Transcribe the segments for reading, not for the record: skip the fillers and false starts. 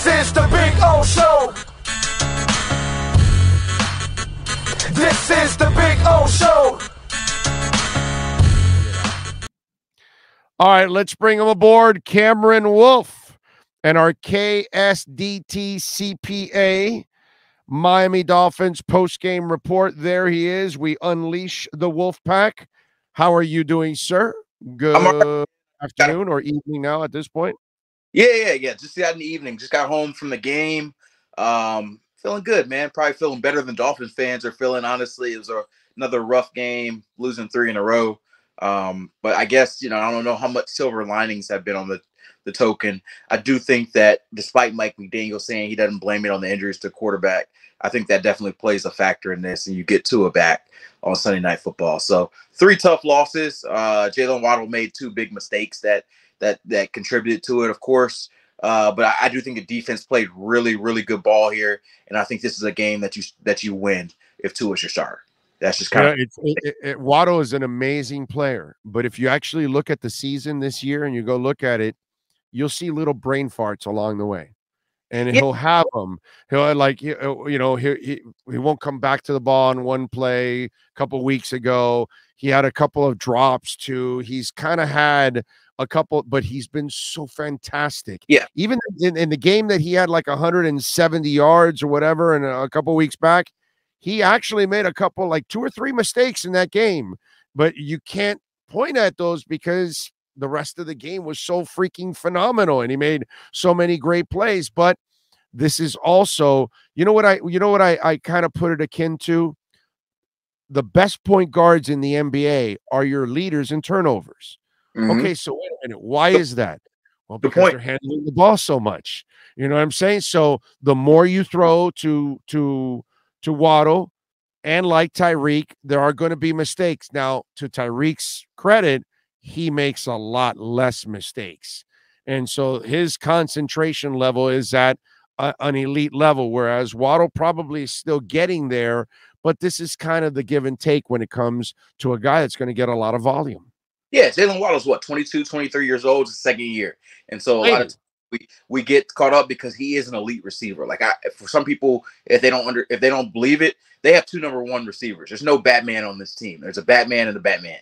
This is the Big O Show. This is the Big O Show. All right, let's bring him aboard. Cameron Wolfe and our KSDT CPA Miami Dolphins post-game report. There he is. We unleash the Wolf Pack. How are you doing, sir? Good afternoon or evening now at this point? Yeah. Just out in the evening. Just got home from the game. Feeling good, man. Probably feeling better than Dolphins fans are feeling, honestly. It was another rough game, losing 3 in a row. But I guess, I don't know how much silver linings have been on the token. I do think that despite Mike McDaniel saying he doesn't blame it on the injuries to quarterback, I think that definitely plays a factor in this, and you get Tua back on Sunday Night Football. So 3 tough losses. Jalen Waddle made 2 big mistakes that contributed to it, of course. But I do think the defense played really, really good ball here, and I think this is a game that you win if Tua is your starter. That's just kind of Waddle is an amazing player, but if you actually look at the season this year and you go look at it, you'll see little brain farts along the way, and he'll have them. He'll he won't come back to the ball on one play. A couple weeks ago, he had a couple of drops too. He's kind of had a couple, but he's been so fantastic. Yeah, even in the game that he had like 170 yards or whatever, and a couple weeks back, he actually made a couple, like 2 or 3 mistakes in that game, but you can't point at those because the rest of the game was so freaking phenomenal and he made so many great plays. But this is also, you know what I kind of put it akin to? The best point guards in the NBA are your leaders in turnovers. Mm-hmm. Okay, so wait a minute. Why is that? Well, because they're handling the ball so much. You know what I'm saying? So the more you throw to Waddle and like Tyreek, there are going to be mistakes. Now, to Tyreek's credit, he makes a lot less mistakes. And so his concentration level is at an elite level, whereas Waddle probably is still getting there, but this is kind of the give and take when it comes to a guy that's going to get a lot of volume. Yeah, Jalen Waddle's 22, 23 years old, it's his second year. And so a lot of times we get caught up because he is an elite receiver. Like for some people, if they don't believe it, they have 2 number 1 receivers. There's no Batman on this team. There's a Batman and a Batman.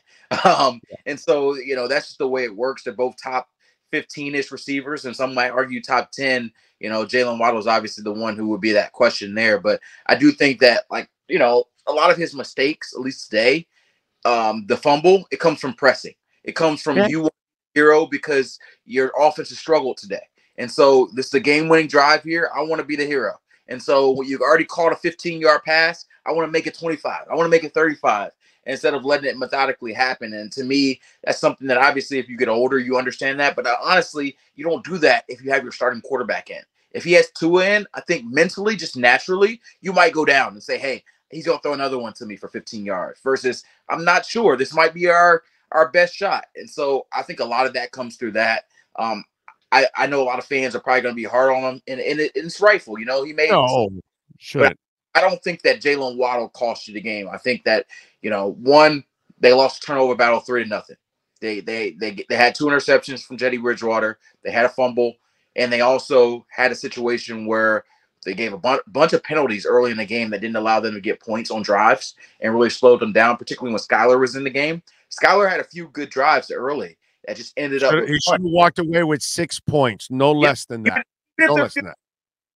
And so, that's just the way it works. They're both top 15-ish receivers, and some might argue top 10. Jalen Waddle is obviously the one who would be that question there. But I do think that, a lot of his mistakes, at least today, the fumble, it comes from pressing. It comes from you want a hero because your offense has struggled today. And so this is a game-winning drive here. I want to be the hero. And so when you've already caught a 15-yard pass, I want to make it 25. I want to make it 35 instead of letting it methodically happen. And to me, that's something that obviously if you get older, you understand that. But honestly, you don't do that if you have your starting quarterback in. If he has Tua in, I think mentally, just naturally, you might go down and say, hey, he's going to throw another one to me for 15 yards versus I'm not sure. This might be our best shot. And so I think a lot of that comes through that. I know a lot of fans are probably going to be hard on him, and it's rightful. He made sure. I don't think that Jalen Waddle cost you the game. I think that one, they lost a turnover battle 3-0. They had 2 interceptions from Teddy Bridgewater. They had a fumble, and they also had a situation where they gave a bunch of penalties early in the game that didn't allow them to get points on drives and really slowed them down, particularly when Skyler was in the game. Skyler had a few good drives early that just ended up. He should have walked away with 6 points, no less than that. No less than that.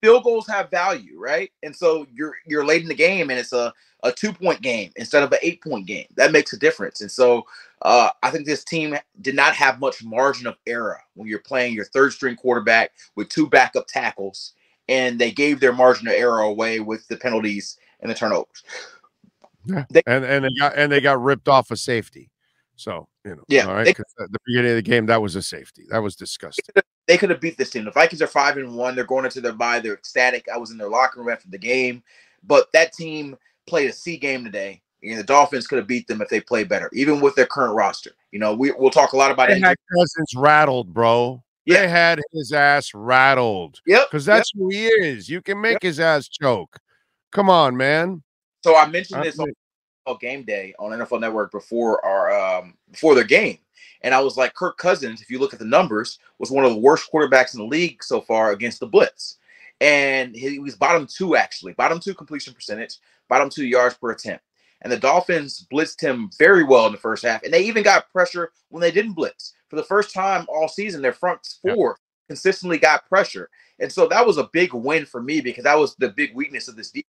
Field goals have value, right? And so you're late in the game, and it's a 2-point game instead of an 8-point game. That makes a difference. And so I think this team did not have much margin of error when you're playing your 3rd-string quarterback with 2 backup tackles, and they gave their margin of error away with the penalties and the turnovers. Yeah. And they got ripped off a safety. So, all right, because at the beginning of the game, that was a safety. That was disgusting. They could have beat this team. The Vikings are 5-1. They're going into their bye. They're ecstatic. I was in their locker room after the game. But that team played a C game today. The Dolphins could have beat them if they played better, even with their current roster. We'll talk a lot about it. They had Cousins rattled, bro. Yeah. They had his ass rattled. Yep. Because that's who he is. You can make his ass choke. Come on, man. So I mentioned this on Game Day on NFL Network before their game. And I was like, Kirk Cousins, if you look at the numbers, was one of the worst quarterbacks in the league so far against the blitz. and he was bottom 2, actually, bottom 2 completion percentage, bottom 2 yards per attempt. And the Dolphins blitzed him very well in the first half, and they even got pressure when they didn't blitz. For the first time all season, their front 4 consistently got pressure. And so that was a big win for me, because that was the big weakness of this defense.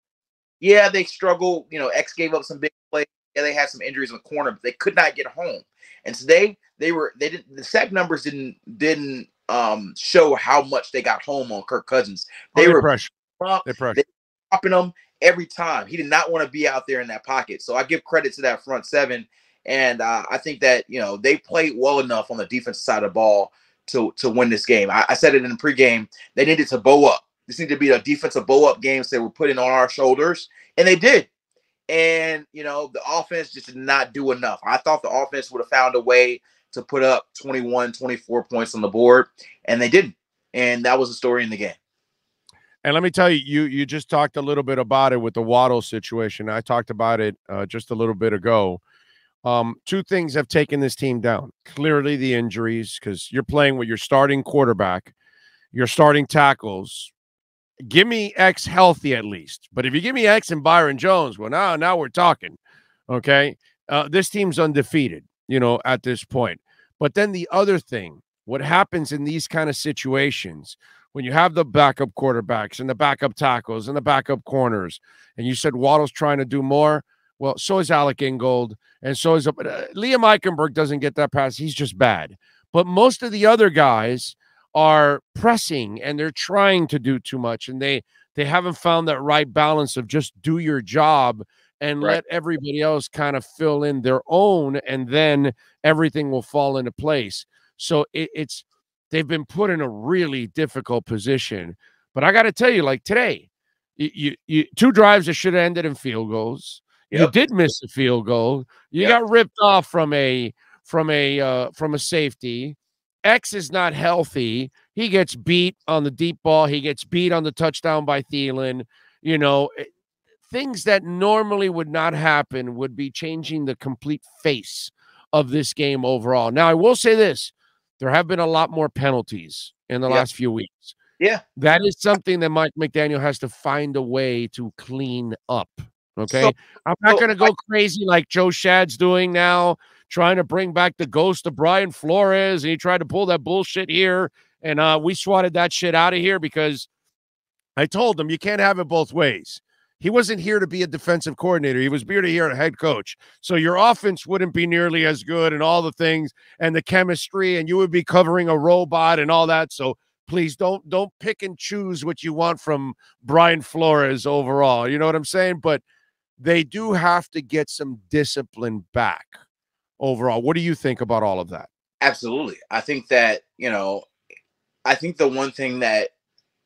Yeah, they struggled. X gave up some big plays. Yeah, they had some injuries in the corner, but they could not get home. And today the sack numbers didn't show how much they got home on Kirk Cousins. They were pressure. They dropping them every time. He did not want to be out there in that pocket. So I give credit to that front 7. And I think that, they played well enough on the defensive side of the ball to win this game. I said it in the pregame. They needed to bow up. This needed to be a defensive bow up game, so they were putting on our shoulders, and they did. And, the offense just did not do enough. I thought the offense would have found a way to put up 21, 24 points on the board, and they didn't. And that was the story in the game. And let me tell you, you just talked a little bit about it with the Waddle situation. I talked about it just a little bit ago. 2 things have taken this team down. Clearly the injuries, because you're playing with your starting quarterback, your starting tackles. Give me X healthy at least. But if you give me X and Byron Jones, well, now we're talking. Okay? This team's undefeated, at this point. But then the other thing, what happens in these kind of situations, when you have the backup quarterbacks and the backup tackles and the backup corners, and you said Waddle's trying to do more, well, so is Alec Ingold, and so is Liam Eichenberg doesn't get that pass. He's just bad. But most of the other guys are pressing, and they're trying to do too much, and they haven't found that right balance of just do your job and let everybody else kind of fill in their own, and then everything will fall into place. So they've been put in a really difficult position. But I got to tell you, like today, you 2 drives that should have ended in field goals. You did miss a field goal. You got ripped off from a safety. X is not healthy. He gets beat on the deep ball. He gets beat on the touchdown by Thielen. Things that normally would not happen would be changing the complete face of this game overall. Now, I will say this. There have been a lot more penalties in the last few weeks. Yeah. That is something that Mike McDaniel has to find a way to clean up. Okay? I'm not going to go crazy like Joe Shad's doing now, trying to bring back the ghost of Brian Flores, and he tried to pull that bullshit here, and we swatted that shit out of here because I told him you can't have it both ways. He wasn't here to be a defensive coordinator. He was here to be a head coach. So your offense wouldn't be nearly as good and all the things and the chemistry, and you would be covering a robot and all that. So please don't pick and choose what you want from Brian Flores overall. You know what I'm saying? But they do have to get some discipline back overall. What do you think about all of that? Absolutely. I think that, I think the one thing that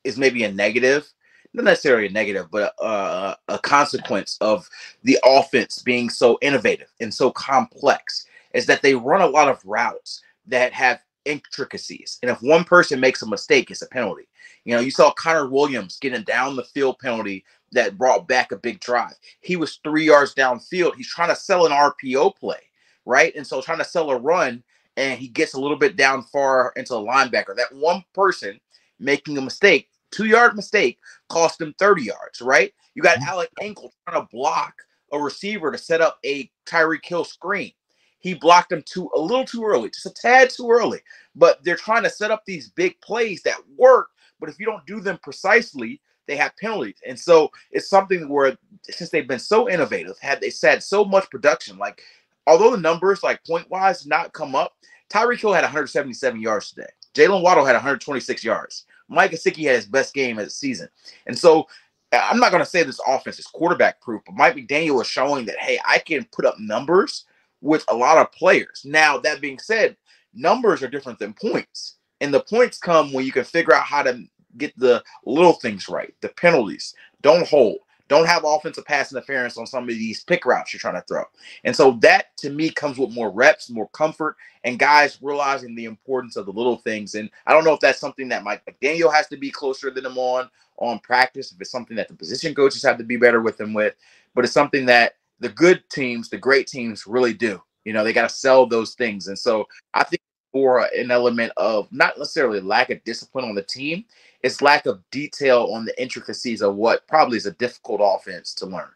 is maybe a negative, not necessarily a negative, but a consequence of the offense being so innovative and so complex is that they run a lot of routes that have intricacies. And if one person makes a mistake, it's a penalty. You saw Connor Williams getting down the field penalty that brought back a big drive. He was 3 yards downfield. He's trying to sell an RPO play, right? And so trying to sell a run, and he gets a little bit down far into the linebacker. That one person making a mistake, 2-yard mistake, cost him 30 yards, right? You got Alec Ingold trying to block a receiver to set up a Tyreek Hill screen. He blocked him a little too early, just a tad too early. But they're trying to set up these big plays that work, but if you don't do them precisely, they have penalties. And so it's something where, since they've been so innovative, they had so much production, like, although the numbers, like point-wise, not come up, Tyreek Hill had 177 yards today. Jalen Waddle had 126 yards. Mike Gesicki had his best game of the season. And so I'm not going to say this offense is quarterback-proof, but Mike McDaniel is showing that, hey, I can put up numbers with a lot of players. Now, that being said, numbers are different than points. And the points come when you can figure out how to get the little things right, the penalties. Don't hold. Don't have offensive pass interference on some of these pick routes you're trying to throw. And so that, to me, comes with more reps, more comfort, and guys realizing the importance of the little things. And I don't know if that's something that Mike McDaniel has to be closer than him on practice, if it's something that the position coaches have to be better with him with, but it's something that the good teams, the great teams really do. They got to sell those things. And so I think for an element of not necessarily lack of discipline on the team. It's lack of detail on the intricacies of what probably is a difficult offense to learn.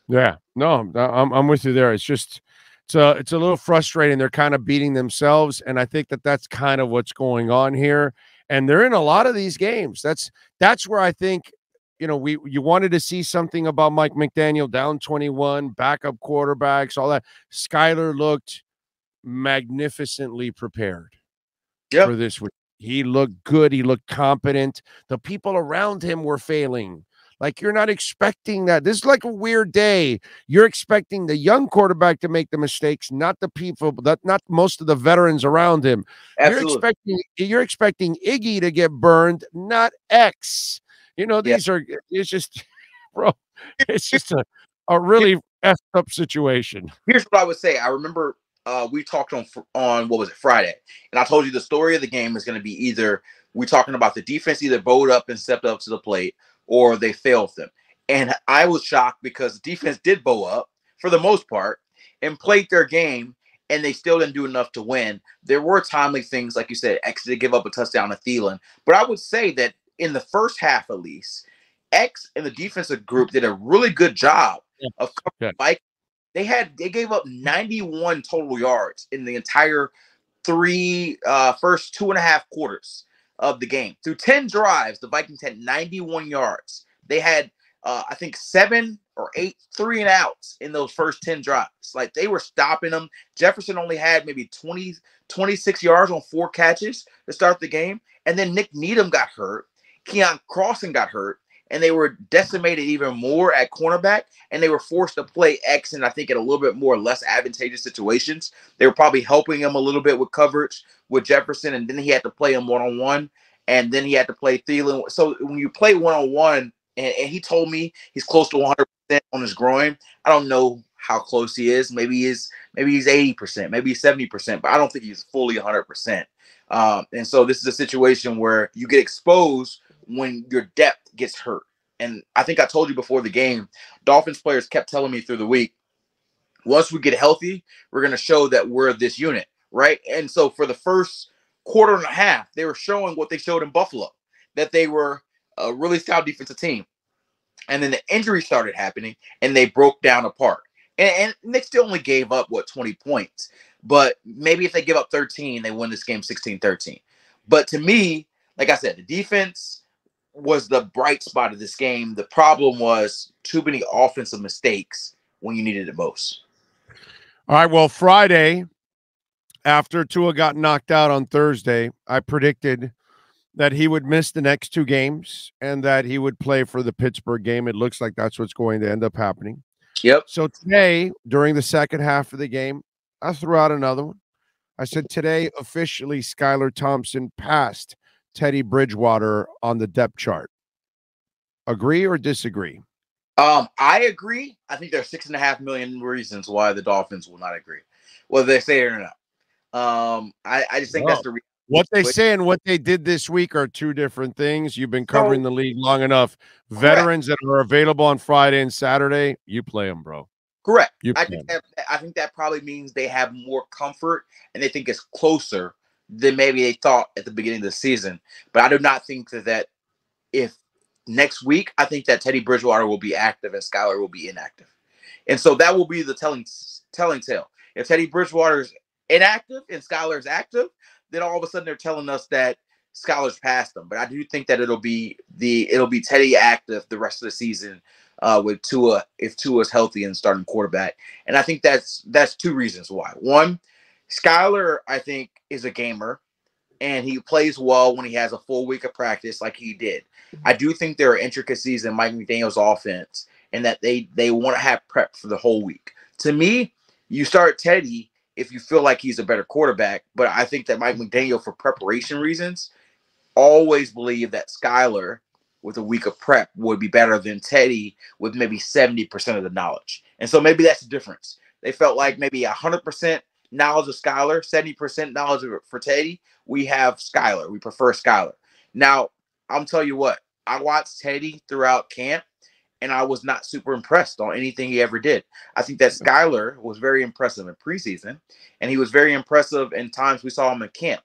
Yeah, no, I'm with you there. It's just it's a little frustrating. They're kind of beating themselves, and I think that's kind of what's going on here. And they're in a lot of these games. That's where I think you wanted to see something about Mike McDaniel down 21, backup quarterbacks, all that. Skyler looked magnificently prepared for this week. He looked good. He looked competent. The people around him were failing. Like, you're not expecting that. This is like a weird day. You're expecting the young quarterback to make the mistakes, not the people, not most of the veterans around him. Absolutely. You're expecting Iggy to get burned, not X. It's just, bro, it's just a really effed up situation. Here's what I would say. I remember we talked on what was it, Friday, and I told you the story of the game is going to be either we're talking about the defense either bowed up and stepped up to the plate, or they failed them. And I was shocked because the defense did bow up for the most part and played their game, and they still didn't do enough to win. There were timely things, like you said, X did give up a touchdown to Thielen. But I would say that in the first half, at least, X and the defensive group did a really good job of covering Mike. They gave up 91 total yards in the entire first 2.5 quarters of the game. Through 10 drives, the Vikings had 91 yards. They had, I think, 7 or 8 3-and-outs in those first 10 drives. Like, they were stopping them. Jefferson only had maybe 26 yards on 4 catches to start the game. And then Nick Needham got hurt. Keon Crossan got hurt. And they were decimated even more at cornerback, and they were forced to play X, and I think in a little bit more less advantageous situations. They were probably helping him a little bit with coverage with Jefferson, and then he had to play him one-on-one, and then he had to play Thielen. So when you play one-on-one, and he told me he's close to 100% on his groin. I don't know how close he is. Maybe he's 80%, maybe he's 70%, but I don't think he's fully 100%. And so this is a situation where you get exposed when your depth gets hurt. And I think I told you before the game, Dolphins players kept telling me through the week, once we get healthy, we're going to show that we're this unit, right? And so for the first quarter and a half, they were showing what they showed in Buffalo, that they were a really stout defensive team. And then the injuries started happening, and they broke down apart. And Nick still only gave up, 20 points. But maybe if they give up 13, they win this game 16-13. But to me, like I said, the defense was the bright spot of this game. The problem was too many offensive mistakes when you needed it most. All right, well, Friday, after Tua got knocked out on Thursday, I predicted that he would miss the next 2 games and that he would play for the Pittsburgh game. It looks like that's what's going to end up happening. Yep. So today, during the second half of the game, I threw out another one. I said, today, officially, Skylar Thompson passed Teddy Bridgewater on the depth chart. Agree or disagree? I agree. I think there's 6.5 million reasons why the Dolphins will not agree, whether they say it or not. I just think that's the reason. What they say and what they did this week are 2 different things. You've been covering the league long enough. Veterans that are available on Friday and Saturday, you play them, bro. Correct. I think that probably means they have more comfort and they think it's closer than maybe they thought at the beginning of the season. But I do not think that if next week, I think that Teddy Bridgewater will be active and Skylar will be inactive. And so that will be the telling tale. If Teddy Bridgewater is inactive and Skylar is active, then all of a sudden they're telling us that Skylar's passed them. But I do think that it'll be Teddy active the rest of the season with Tua, if Tua's healthy and starting quarterback. And I think that's 2 reasons why. One, Skylar, I think, is a gamer, and he plays well when he has a full week of practice like he did. I do think there are intricacies in Mike McDaniel's offense and that they want to have prep for the whole week. To me, you start Teddy if you feel like he's a better quarterback, but I think that Mike McDaniel, for preparation reasons, always believed that Skylar with a week of prep would be better than Teddy with maybe 70% of the knowledge. And so maybe that's the difference. They felt like maybe 100% knowledge of Skylar, 70% knowledge for Teddy. We have Skylar. We prefer Skylar. Now, I'm telling you what, I watched Teddy throughout camp, and I was not super impressed on anything he ever did. I think that Skyler was very impressive in preseason, and he was very impressive in times we saw him in camp.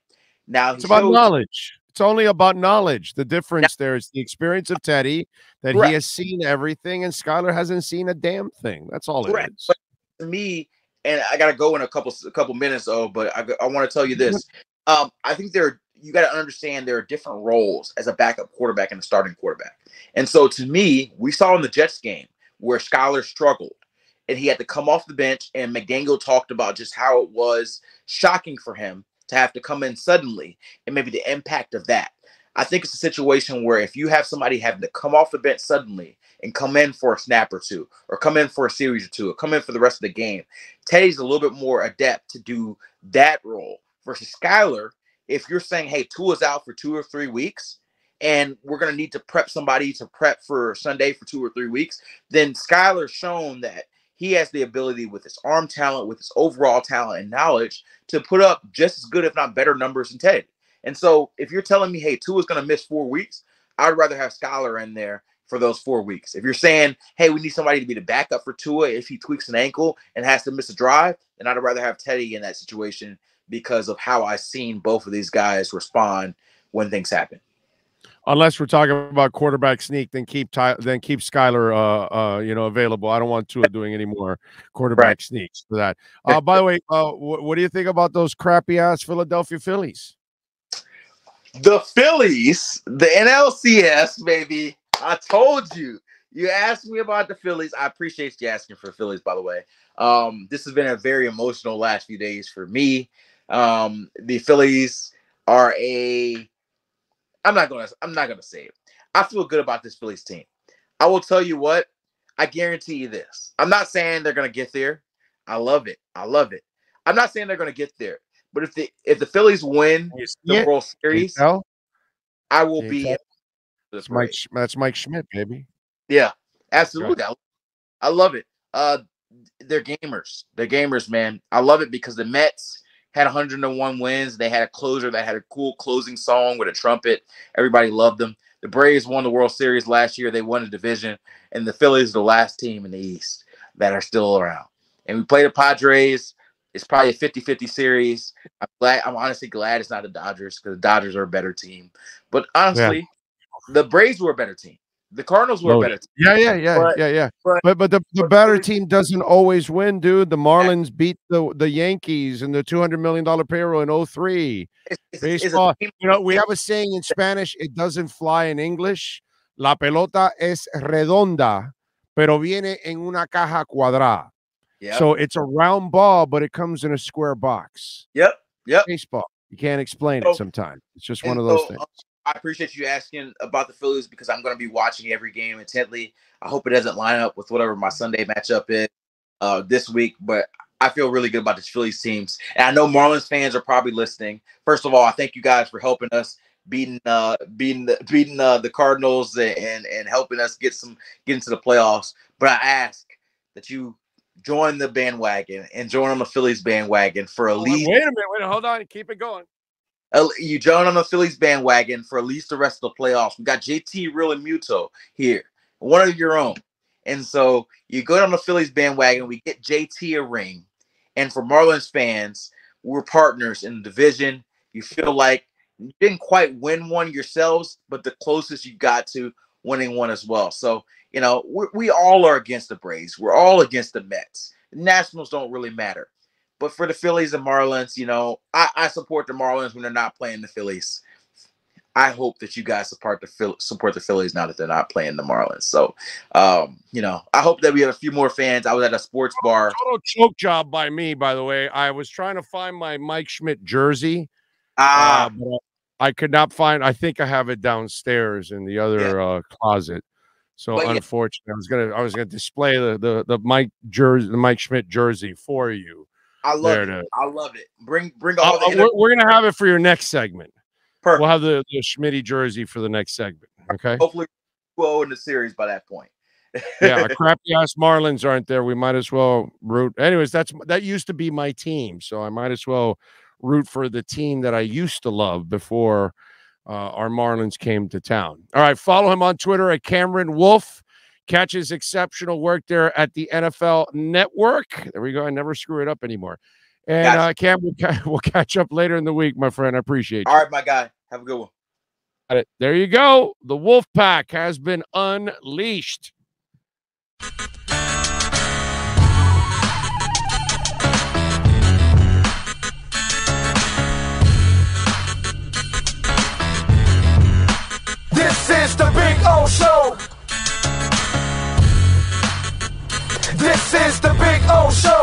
Now It's about knowledge. It's only about knowledge. The difference there is the experience of Teddy, that he has seen everything, and Skyler hasn't seen a damn thing. That's all it is. But to me, and I got to go in a couple minutes, but I want to tell you this. I think you got to understand there are different roles as a backup quarterback and a starting quarterback. And so to me, we saw in the Jets game where Skyler struggled and he had to come off the bench, and McDaniel talked about just how it was shocking for him to have to come in suddenly and maybe the impact of that. I think it's a situation where if you have somebody having to come off the bench suddenly and come in for a snap or two, or come in for a series or two, or come in for the rest of the game, Teddy's a little bit more adept to do that role versus Skyler. If you're saying, hey, Tua's out for 2 or 3 weeks, and we're going to need to prep somebody to prep for Sunday for 2 or 3 weeks, then Skyler's shown that he has the ability with his arm talent, with his overall talent and knowledge to put up just as good, if not better, numbers than Teddy. And so if you're telling me, hey, Tua's going to miss 4 weeks, I'd rather have Skyler in there for those 4 weeks. If you're saying, hey, we need somebody to be the backup for Tua if he tweaks an ankle and has to miss a drive, then I'd rather have Teddy in that situation because of how I've seen both of these guys respond when things happen. Unless we're talking about quarterback sneak, then keep Skyler available. I don't want Tua doing any more quarterback sneaks for that. By the way, what do you think about those crappy ass Philadelphia Phillies? The Phillies, the NLCS, baby. I told you. You asked me about the Phillies. I appreciate you asking for the Phillies, by the way. This has been a very emotional last few days for me. The Phillies are I'm not gonna say it. I feel good about this Phillies team. I will tell you what, I guarantee you this. I'm not saying they're gonna get there. I love it. I'm not saying they're gonna get there. But if the Phillies win the World Series, I will be. That's Mike Schmidt, baby. Yeah, absolutely. I love it. They're gamers. They're gamers, man. I love it because the Mets had 101 wins. They had a closer that had a cool closing song with a trumpet. Everybody loved them. The Braves won the World Series last year. They won the division. And the Phillies are the last team in the East that are still around. And we play the Padres. It's probably a 50-50 series. I'm honestly glad it's not the Dodgers because the Dodgers are a better team. But honestly, the Braves were a better team. The Cardinals were a better team. Yeah. But the better team doesn't always win, dude. The Marlins beat the Yankees and the $200 million payroll in 03. Baseball, we have a saying in Spanish. It doesn't fly in English. La pelota es redonda, pero viene en una caja cuadrada. Yep. So it's a round ball, but it comes in a square box. Yep. Baseball. You can't explain it sometimes. It's just one of those things. I appreciate you asking about the Phillies because I'm going to be watching every game intently. I hope it doesn't line up with whatever my Sunday matchup is this week, but I feel really good about the Phillies teams. And I know Marlins fans are probably listening. First of all, I thank you guys for helping us beating the Cardinals and helping us get into the playoffs. But I ask that you join the bandwagon and join on the Phillies bandwagon for at least. Wait a minute. Hold on. Keep it going. You join on the Phillies bandwagon for at least the rest of the playoffs. We got JT Real and Muto here, one of your own. And so you go on the Phillies bandwagon, we get JT a ring. And for Marlins fans, we're partners in the division. You feel like you didn't quite win one yourselves, but the closest you got to winning one as well. So, we all are against the Braves. We're all against the Mets. The Nationals don't really matter. But for the Phillies and Marlins, I support the Marlins when they're not playing the Phillies. I hope that you guys support the Phillies now that they're not playing the Marlins. So, I hope that we have a few more fans. I was at a sports bar. Total choke job by me, by the way. I was trying to find my Mike Schmidt jersey. But I could not find. I think I have it downstairs in the other closet. So unfortunately, I was gonna display the Mike Schmidt jersey for you. I love it. I love it. Bring all the. We're gonna have it for your next segment. Perfect. We'll have the Schmitty jersey for the next segment. Okay. Hopefully, we'll in the series by that point. Yeah, crappy ass Marlins aren't there. We might as well root. Anyways, that used to be my team, so I might as well root for the team that I used to love before our Marlins came to town. All right, follow him on Twitter at Cameron Wolfe, Catch his exceptional work there at the NFL Network. There we go. I never screw it up anymore. And Cam, we'll catch up later in the week, my friend. I appreciate you. All right, my guy. Have a good one. Got it. There you go. The Wolf Pack has been unleashed. This is the Big O Show. This is the Big O Show.